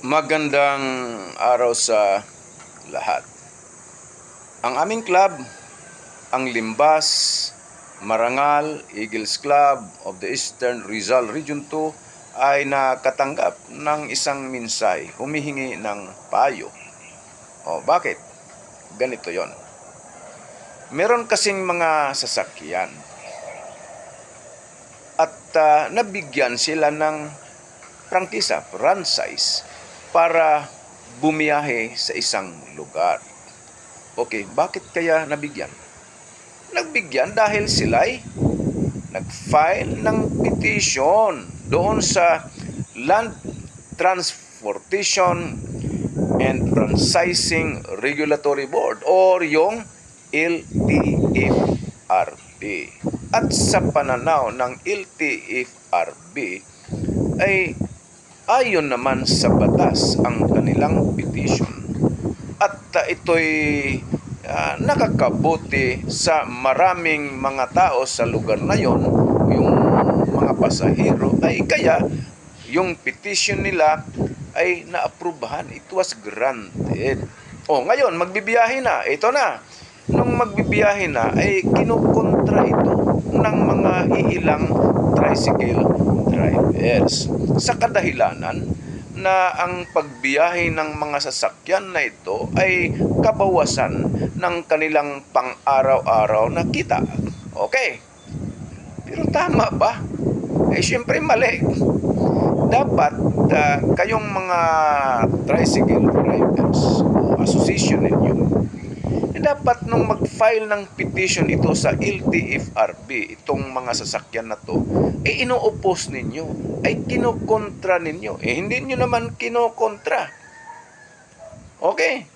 Magandang araw sa lahat. Ang aming club, ang Limbas Marangal Eagles Club of the Eastern Rizal Region 2 ay nakatanggap ng isang minsay, humihingi ng payo. Bakit? Ganito yon. Meron kasing mga sasakyan at nabigyan sila ng prangkisa, franchise, para bumiyahe sa isang lugar. Okay, bakit kaya nabigyan? Nagbigyan dahil sila'y nag-file ng petition doon sa Land Transportation and Franchising Regulatory Board or yung LTFRB. At sa pananaw ng LTFRB ay ayon naman sa batas ang kanilang petition. At ito'y nakakabuti sa maraming mga tao sa lugar na yon, yung mga pasahero, ay kaya yung petition nila ay naaprubahan. It was granted. Ngayon, magbibiyahe na. Ito na. Nung magbibiyahe na, ay kinukontra ito ng mga iilang tricycle drivers sa kadahilanan na ang pagbiyahe ng mga sasakyan na ito ay kabawasan ng kanilang pang-araw-araw na kita. Okay. Pero tama ba? Siyempre mali. Dapat kayong mga tricycle drivers o association ninyo, dapat nung mag-file ng petition ito sa LTFRB, itong mga sasakyan na to, ino-oppose ninyo, ay kinokontra ninyo. Hindi nyo naman kinokontra. Okay?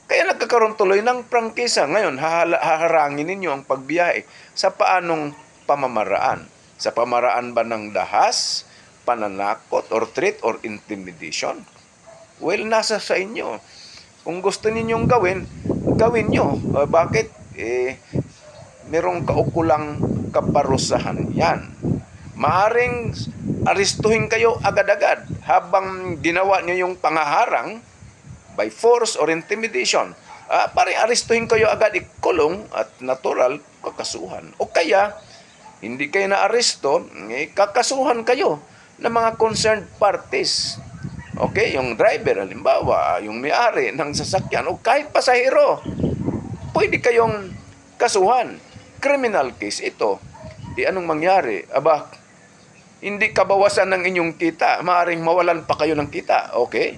Kaya nagkakaroon tuloy ng prangkisa. Ngayon, haharangin ninyo ang pagbiyahe sa paanong pamamaraan. Sa pamaraan ba ng dahas, pananakot, or threat, or intimidation? Well, nasa sa inyo. Kung gusto ninyong gawin nyo. Bakit? Merong kaukulang kaparusahan yan. Maaring aristuhin kayo agad-agad habang ginawa nyo yung pangaharang by force or intimidation. Parang aristuhin kayo agad, ikulong at natural kakasuhan. O kaya, hindi kayo na-aresto, kakasuhan kayo ng mga concerned parties. Okay, yung driver, halimbawa, yung may-ari ng sasakyan, o kahit pasahero, pwede kayong kasuhan. Criminal case ito. Anong mangyari? Hindi kabawasan ng inyong kita. Maaring mawalan pa kayo ng kita. Okay?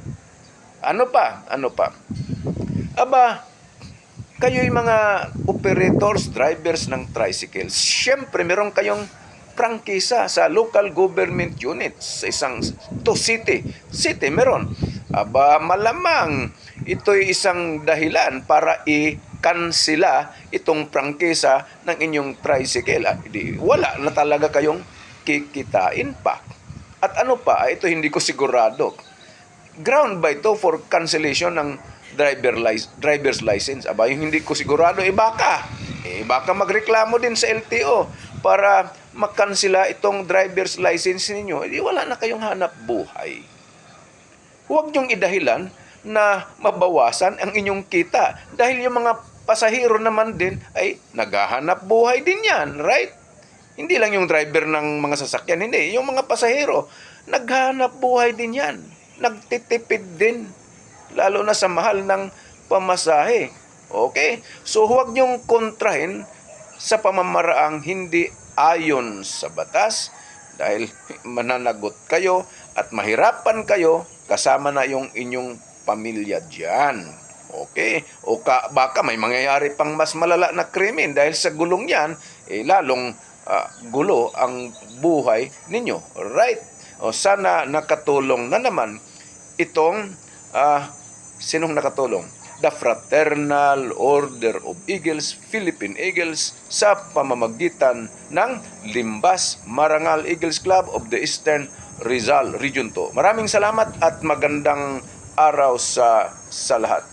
Ano pa? Kayo'y mga operators, drivers ng tricycles. Siyempre, meron kayong prangkisa sa local government units sa isang city meron. Malamang ito'y isang dahilan para i-cancela itong prangkisa ng inyong tricycle. Wala na talaga kayong kikitain pa. At ano pa, ito hindi ko sigurado. Ground ba ito for cancellation ng driver's license? Yung hindi ko sigurado, baka magreklamo din sa LTO para makansela itong driver's license ninyo. Wala na kayong hanap buhay. Huwag niyong idahilan na mabawasan ang inyong kita. Dahil yung mga pasahero naman din ay naghahanap buhay din yan, right? Hindi lang yung driver ng mga sasakyan, hindi. Yung mga pasahero, naghahanap buhay din yan. Nagtitipid din. Lalo na sa mahal ng pamasahe. Okay? So huwag niyong kontrahin sa pamamaraang hindi ayon sa batas dahil mananagot kayo at mahirapan kayo kasama na yung inyong pamilya dyan. Okay? Baka may mangyayari pang mas malala na krimen dahil sa gulong yan, lalong gulo ang buhay ninyo. Right? Sana nakatulong na naman itong sinong nakatulong? The Fraternal Order of Eagles, Philippine Eagles, sa pamamagitan ng Limbas Marangal Eagles Club of the Eastern Rizal Region 2. Maraming salamat at magandang araw sa lahat.